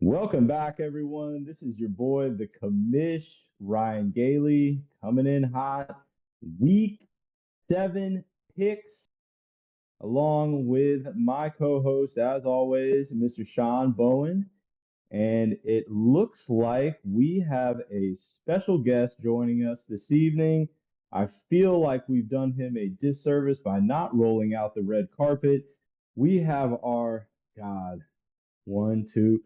Welcome back, everyone. This is your boy, the commish, Ryan Gailey, coming in hot. Week 7 picks, along with my co-host, as always, Mr. Sean Bowen. And it looks like we have a special guest joining us this evening. I feel like we've done him a disservice by not rolling out the red carpet. We have our, God, one, two,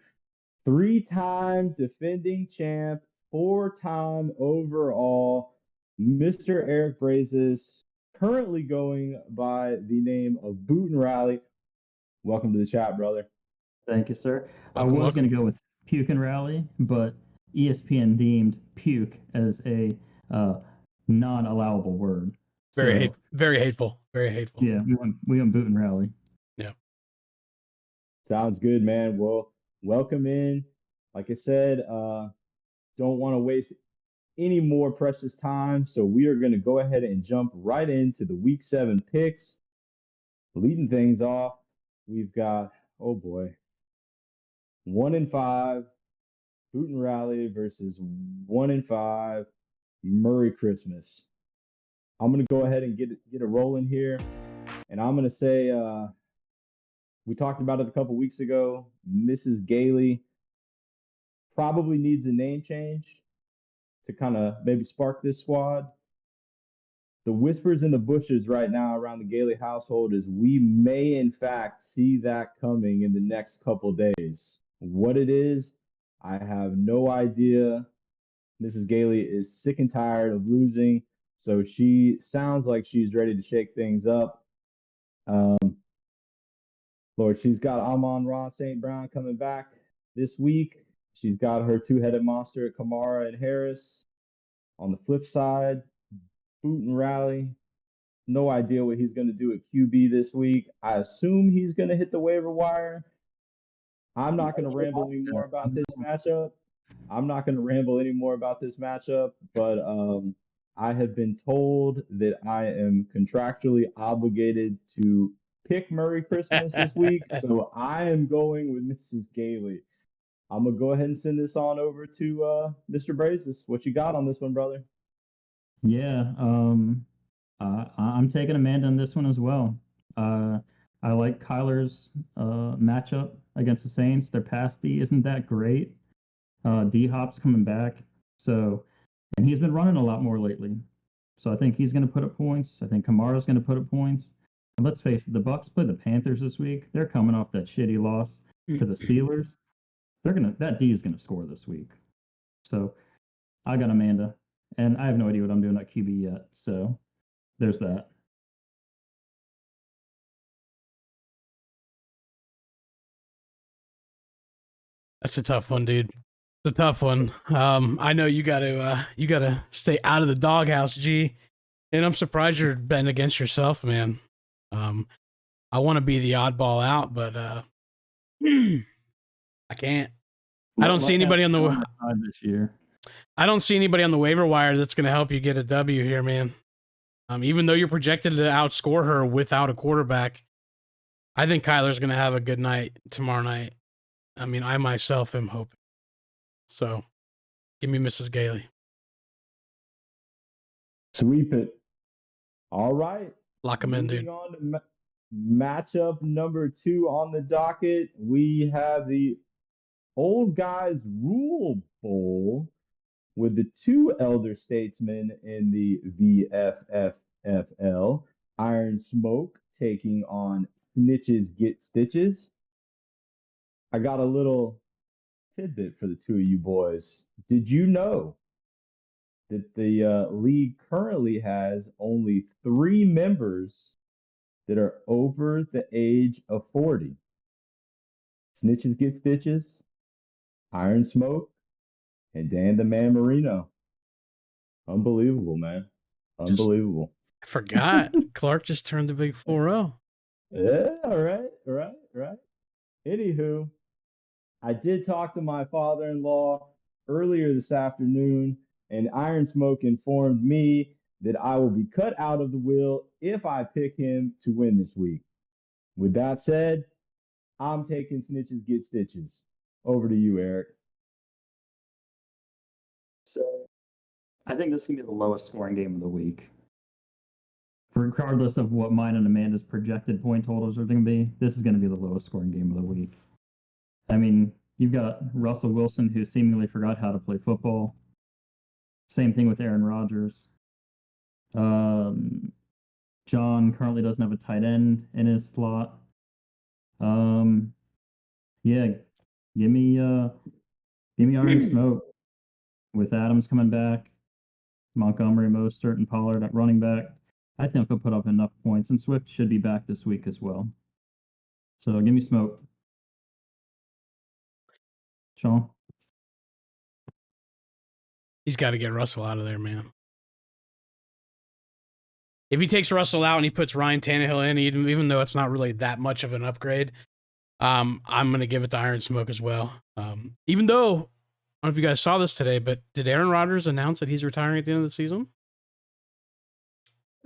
three-time defending champ, four-time overall, Mr. Eric Brazis, currently going by the name of Boot and Rally. Welcome to the chat, brother. Thank you, sir. I Welcome, was going welcome. to go with Puke and Rally, but ESPN deemed puke as a non-allowable word. Very hateful. Very hateful. Yeah, we went Boot and Rally. Yeah. Sounds good, man. Well, welcome in. Like I said, don't want to waste any more precious time, so we are going to go ahead and jump right into the Week 7 picks. Leading things off, we've got, oh boy, 1-5 Boot and Rally versus 1-5 Merry Christmas. I'm gonna go ahead and get it rolling here, and I'm gonna say we talked about it a couple weeks ago. Mrs. Gailey probably needs a name change to kind of maybe spark this squad. The whispers in the bushes right now around the Gailey household is we may in fact see that coming in the next couple days. What it is, I have no idea. Mrs. Gailey is sick and tired of losing, so she sounds like she's ready to shake things up. Lord, she's got Amon-Ra St. Brown coming back this week. She's got her two-headed monster at Kamara and Harris. On the flip side, Boot and Rally. No idea what he's going to do at QB this week. I assume he's going to hit the waiver wire. I'm not going to ramble anymore about this matchup. But I have been told that I am contractually obligated to pick Merry Christmas this week. So I am going with Mrs. Gailey. I'm going to go ahead and send this on over to Mr. Brazis. What you got on this one, brother? Yeah, I'm taking Amanda on this one as well. I like Kyler's matchup against the Saints. Their pass D isn't that great. D-Hop's coming back, and he's been running a lot more lately. So I think he's going to put up points. I think Kamara's going to put up points. And let's face it, the Bucs play the Panthers this week. They're coming off that shitty loss to the Steelers. That D is gonna score this week. So I got Amanda, and I have no idea what I'm doing at QB yet. So there's that. That's a tough one, dude. It's a tough one. I know you gotta stay out of the doghouse, G. And I'm surprised you're betting against yourself, man. I want to be the oddball out, but I can't. I don't see anybody on the this year. I don't see anybody on the waiver wire that's going to help you get a W here, man. Even though you're projected to outscore her without a quarterback, I think Kyler's going to have a good night tomorrow night. I mean, I myself am hoping. So, give me Mrs. Gailey. Sweep it. All right. Lock him in, dude. Moving on to matchup number 2 on the docket, we have the Old Guys Rule Bowl with the two elder statesmen in the VFFFL, Iron Smoke taking on Snitches Get Stitches. I got a little tidbit for the two of you boys. Did you know that the league currently has only 3 members that are over the age of 40? Snitches Get Stitches, Iron Smoke, and Dan the Man Marino. Unbelievable, man. Unbelievable. I forgot. Clark just turned the big 4-0. Yeah, right. Anywho, I did talk to my father-in-law earlier this afternoon, and Iron Smoke informed me that I will be cut out of the will if I pick him to win this week. With that said, I'm taking Snitches Get Stitches Over to you, Eric. So I think this is gonna be the lowest scoring game of the week. Regardless of what mine and Amanda's projected point totals are going to be, this is going to be the lowest scoring game of the week. I mean, you've got Russell Wilson, who seemingly forgot how to play football. Same thing with Aaron Rodgers. John currently doesn't have a tight end in his slot. Yeah, give me Iron Smoke with Adams coming back, Montgomery, Mostert, and Pollard at running back. I think he'll put up enough points, and Swift should be back this week as well. So give me Smoke. Sean? He's got to get Russell out of there, man. If he takes Russell out and he puts Ryan Tannehill in, even though it's not really that much of an upgrade, I'm going to give it to Iron Smoke as well. Even though, I don't know if you guys saw this today, but did Aaron Rodgers announce that he's retiring at the end of the season?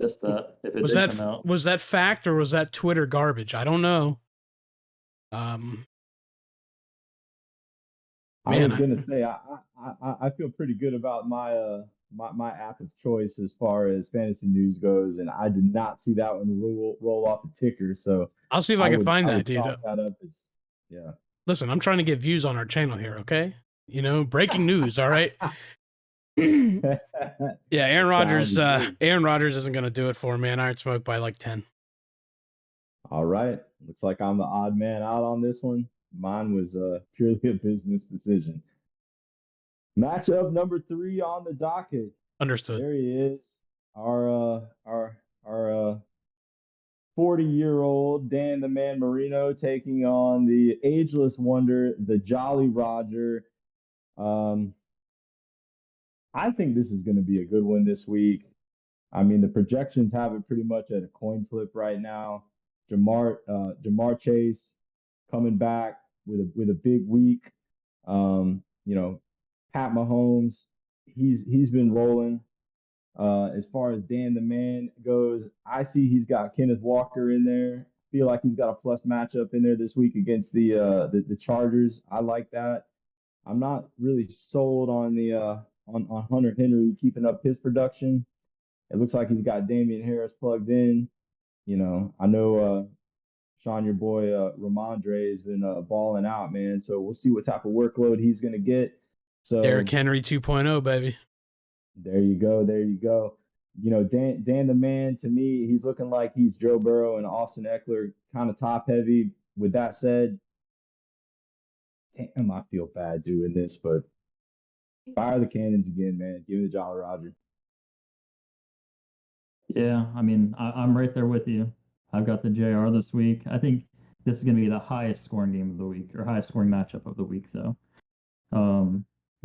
Just that. If it Was did that come out. was that fact or was that Twitter garbage? I don't know. I Man, was gonna say I feel pretty good about my app of choice as far as fantasy news goes, and I did not see that one roll off the ticker. So I'll see if I can find I that, would dude. chalk that up as, yeah. Listen, I'm trying to get views on our channel here, okay? You know, breaking news, all right? Yeah, Aaron Rodgers. Aaron Rodgers isn't gonna do it for me. And Iron Smoke by like 10. All right. Looks like I'm the odd man out on this one. Mine was purely a business decision. Matchup number 3 on the docket. Understood. There he is. Our 40-year-old Dan the Man Marino taking on the ageless wonder, the Jolly Roger. I think this is going to be a good one this week. I mean, the projections have it pretty much at a coin flip right now. Jamar Chase coming back with a big week. You know, Pat Mahomes, he's been rolling. As far as Dan the Man goes, I see he's got Kenneth Walker in there. Feel like he's got a plus matchup in there this week against the Chargers. I like that. I'm not really sold on the on Hunter Henry keeping up his production. It looks like he's got Damian Harris plugged in. You know, I know Sean, your boy Ramondre has been balling out, man. So we'll see what type of workload he's gonna get. So Derrick Henry 2.0, baby. There you go. There you go. You know, Dan the Man, to me, he's looking like he's Joe Burrow and Austin Eckler, kind of top heavy. With that said, damn, I feel bad doing this, but fire the cannons again, man. Give me the Jolly Roger. Yeah, I mean, I'm right there with you. I've got the JR this week. I think this is going to be the highest scoring game of the week, or highest scoring matchup of the week, though.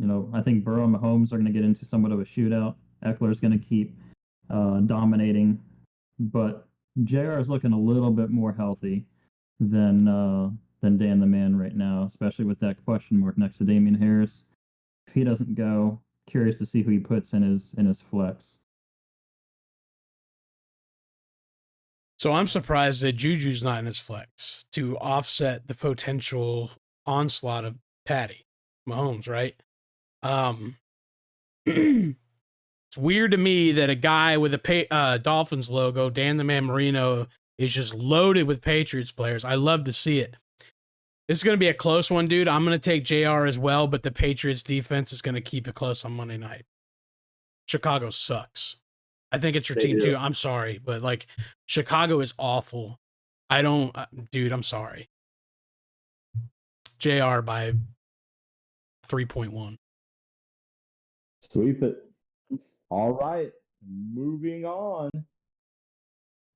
You know, I think Burrow and Mahomes are going to get into somewhat of a shootout. Eckler's going to keep dominating, but JR is looking a little bit more healthy than Dan the Man right now, especially with that question mark next to Damian Harris. If he doesn't go, curious to see who he puts in his flex. So I'm surprised that Juju's not in his flex to offset the potential onslaught of Patty Mahomes, right? It's weird to me that a guy with a Dolphins logo, Dan the Man Marino, is just loaded with Patriots players. I love to see it. This is going to be a close one, dude. I'm going to take JR as well, but the Patriots defense is going to keep it close on Monday night. Chicago sucks. I think it's your team too. I'm sorry, but like Chicago is awful. I don't, dude, I'm sorry. JR by 3.1. Sweep it. All right. Moving on.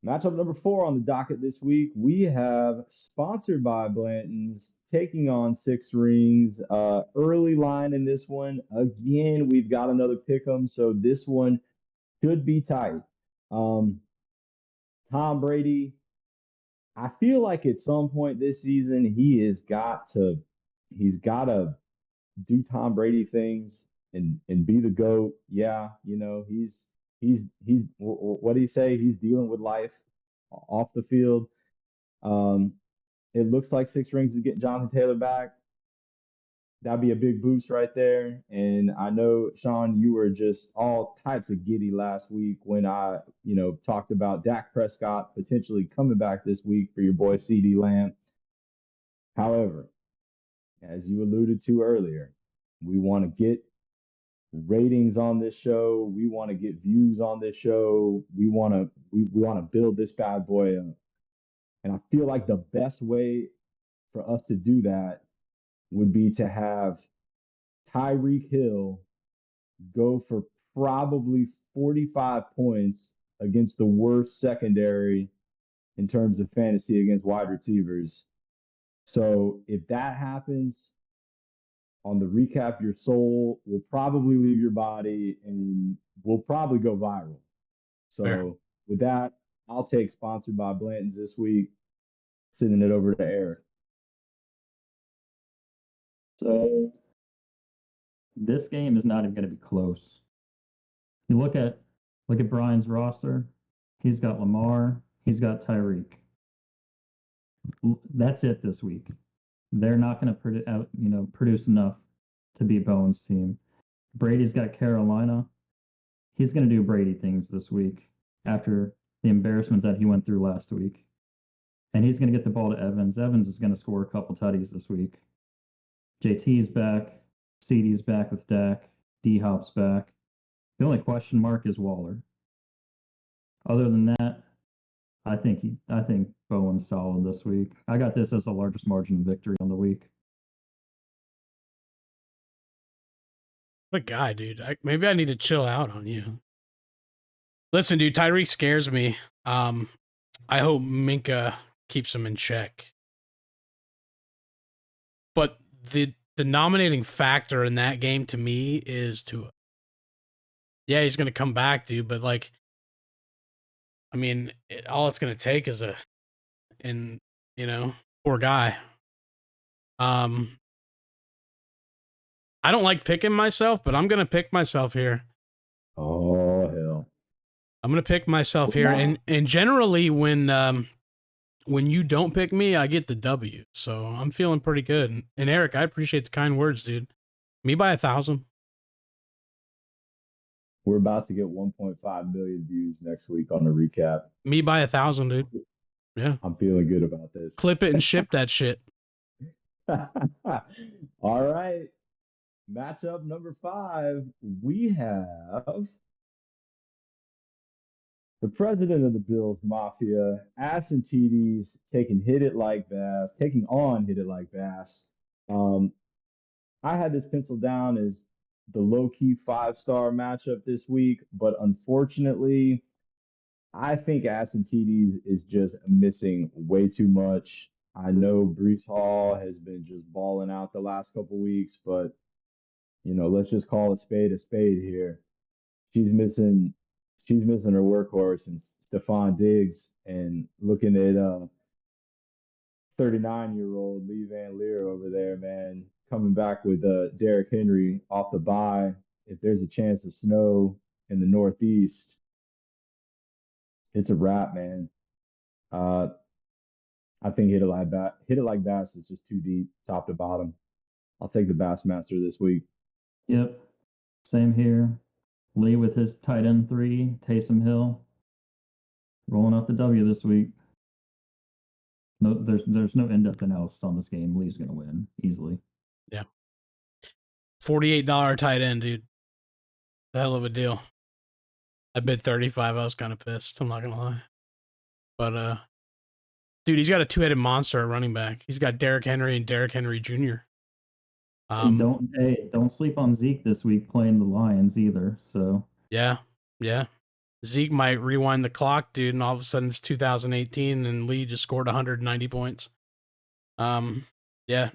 Matchup number 4 on the docket this week. We have, sponsored by Blanton's, taking on Six Rings. Early line in this one. Again, we've got another pick'em, so this one should be tight. Tom Brady, I feel like at some point this season he's got to do Tom Brady things and be the GOAT. Yeah, you know, he's what do you say? He's dealing with life off the field. It looks like Six Rings is getting Jonathan Taylor back. that'd be a big boost right there. And I know, Sean, you were just all types of giddy last week when I, talked about Dak Prescott potentially coming back this week for your boy CD Lamb. However, as you alluded to earlier, we want to get ratings on this show. We want to get views on this show. We want to build this bad boy up. And I feel like the best way for us to do that would be to have Tyreek Hill go for probably 45 points against the worst secondary in terms of fantasy against wide receivers. So if that happens, on the recap, your soul will probably leave your body and will probably go viral. So Fair. with that, I'll take sponsored by Blanton's this week, sending it over to Eric. So this game is not even going to be close. You look at Brian's roster. He's got Lamar. He's got Tyreek. That's it this week. They're not going to produce enough to beat Bowen's team. Brady's got Carolina. He's going to do Brady things this week after the embarrassment that he went through last week. And he's going to get the ball to Evans. Evans is going to score a couple tutties this week. JT's back. CD's back with Dak. D-Hop's back. The only question mark is Waller. Other than that, I think Bowen's solid this week. I got this as the largest margin of victory on the week. What a guy, dude. Maybe I need to chill out on you. Listen, dude, Tyreek scares me. I hope Minka keeps him in check. But the nominating factor in that game to me is Tua. Yeah, he's going to come back, dude, but all it's going to take is poor guy. I don't like picking myself, but I'm going to pick myself here. Oh, hell. I'm going to pick myself here. And generally when you don't pick me, I get the W. So I'm feeling pretty good. And Eric, I appreciate the kind words, dude. Me by 1,000. We're about to get 1.5 million views next week on the recap. Me by 1,000, dude. Yeah. I'm feeling good about this. Clip it and ship that shit. All right. Matchup number 5. We have the president of the Bills Mafia, Ass and TDs, taking on Hit It Like Bass. I had this penciled down as the low-key 5-star matchup this week, but unfortunately, I think Ass and TDs is just missing way too much. I know Breece Hall has been just balling out the last couple weeks, but let's just call a spade here. She's missing her workhorse and Stephon Diggs, and looking at 39-year-old Lee Van Leer over there, man, coming back with Derrick Henry off the bye. If there's a chance of snow in the Northeast, it's a wrap, man. I think Hit It Like Bass is just too deep, top to bottom. I'll take the Bassmaster this week. Yep. Same here. Lee with his tight end 3, Taysom Hill, rolling out the W this week. No, there's no in-depth analysis on this game. Lee's gonna win easily. Yeah. $48 tight end, dude. The hell of a deal. I bid 35. I was kind of pissed. I'm not gonna lie. But dude, he's got a 2-headed monster at running back. He's got Derrick Henry and Derrick Henry Jr. Don't sleep on Zeke this week playing the Lions either. So yeah. Zeke might rewind the clock, dude, and all of a sudden it's 2018 and Lee just scored 190 points. Yeah,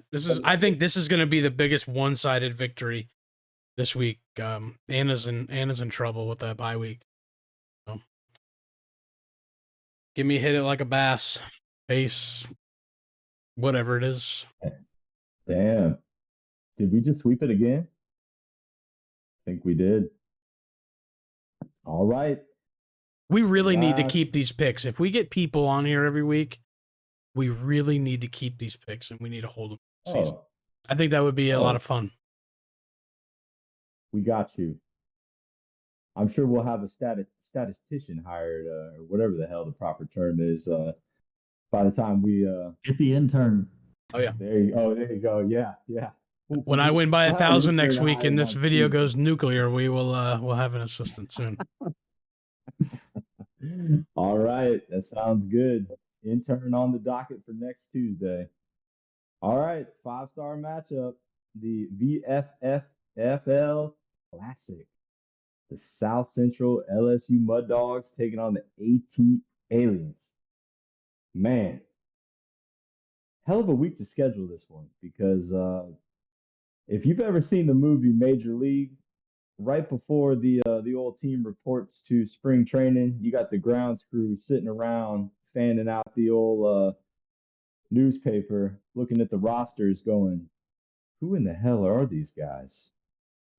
I think this is going to be the biggest one-sided victory this week. Anna's in trouble with that bye week. So give me Hit It Like a Bass, base, whatever it is. Damn. Did we just sweep it again? I think we did. All right. We really need to keep these picks. If we get people on here every week, we really need to keep these picks and we need to hold them. I think that would be a lot Oh. of fun. We got you. I'm sure we'll have a statistician hired, or whatever the hell the proper term is. By the time we Get the intern. Oh yeah. there you go. Yeah, yeah. When I win by We'll have an 1,000 next intern week and hired this on video Tuesday. goes nuclear, we'll have an assistant soon. All right, that sounds good. Intern on the docket for next Tuesday. All right, 5-star matchup, the VFFFL Classic. The South Central LSU Mud Dogs taking on the AT Aliens. Man, hell of a week to schedule this one because if you've ever seen the movie Major League, right before the old team reports to spring training, you got the grounds crew sitting around fanning out the old newspaper, looking at the rosters, going, "Who in the hell are these guys?"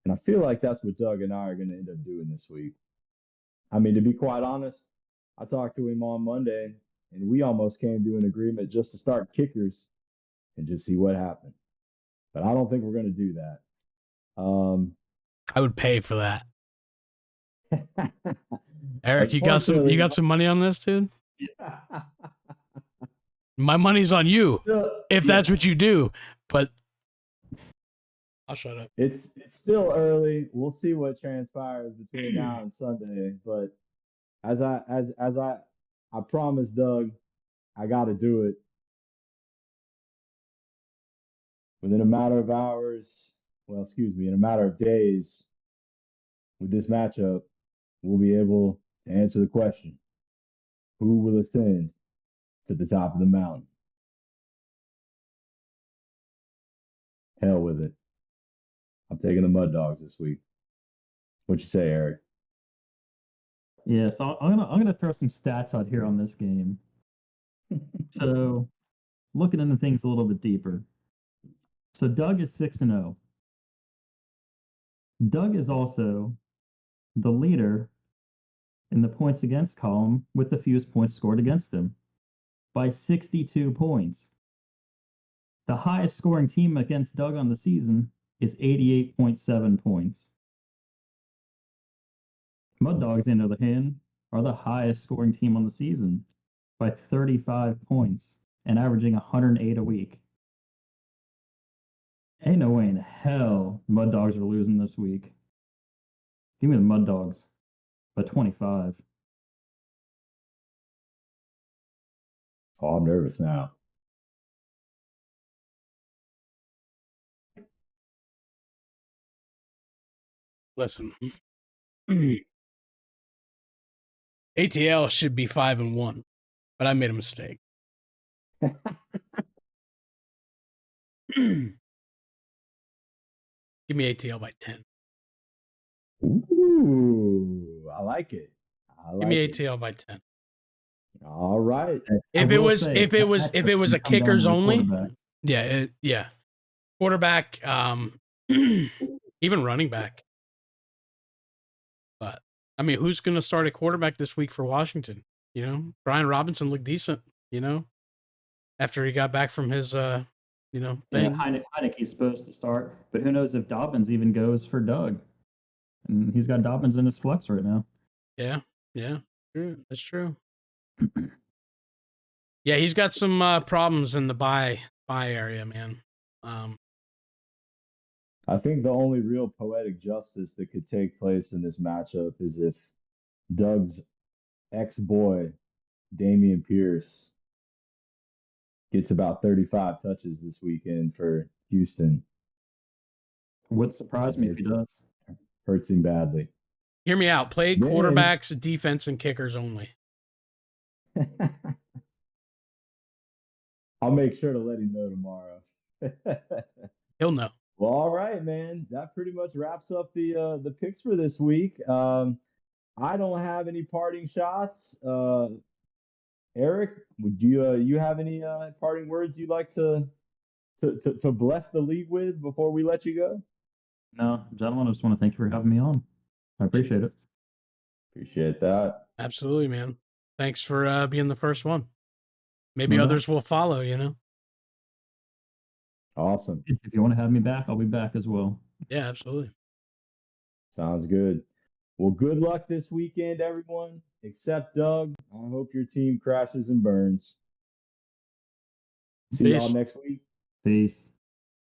And I feel like that's what Doug and I are going to end up doing this week. I mean, to be quite honest, I talked to him on Monday, and we almost came to an agreement just to start kickers and just see what happened. But I don't think we're going to do that. I would pay for that. Eric, you got some money on this, dude? My money's on you if that's what you do. But I'll shut up. It's still early. We'll see what transpires between now and Sunday. But as I promised Doug, I got to do it. Within a matter of hours, well, excuse me, in a matter of days, with this matchup, we'll be able to answer the question: who will ascend to the top of the mountain? Hell with it. I'm taking the Mud Dogs this week. What you say, Eric? Yeah, so I'm gonna throw some stats out here on this game. So, looking into things a little bit deeper. So Doug is 6-0. Doug is also the leader in the points against column with the fewest points scored against him by 62 points. The highest scoring team against Doug on the season is 88.7 points. Mud Dogs, on the other hand, are the highest scoring team on the season by 35 points and averaging 108 a week. Ain't no way in hell the Mud Dogs are losing this week. Give me the Mud Dogs by 25. Oh, I'm nervous now. Listen. ATL should be 5-1, but I made a mistake. Give me ATL by 10. Ooh, I like it. Give me ATL by 10. All right. If it was a kickers only, yeah. Quarterback, even running back. But I mean, who's going to start at quarterback this week for Washington? You know, Brian Robinson looked decent, you know, after he got back from his thing. Yeah, Heineke's supposed to start, but who knows if Dobbins even goes for Doug. And he's got Dobbins in his flex right now. Yeah, true. That's true. Yeah, he's got some problems in the buy area, man. I think the only real poetic justice that could take place in this matchup is if Doug's ex-boy, Damian Pierce, gets about 35 touches this weekend for Houston. Wouldn't surprise me if he does. Hurts him badly. Hear me out. Play quarterbacks, defense, and kickers only. I'll make sure to let him know tomorrow. He'll know. Well, all right, man. That pretty much wraps up the picks for this week. I don't have any parting shots. Eric, would you have any parting words you'd like to bless the league with before we let you go? No, gentlemen, I just want to thank you for having me on. I appreciate it. Appreciate that. Absolutely, man. Thanks for being the first one. Maybe others will follow, you know? Awesome. If you want to have me back, I'll be back as well. Yeah, absolutely. Sounds good. Well, good luck this weekend, everyone, except Doug. I hope your team crashes and burns. See y'all Peace. next week. Peace.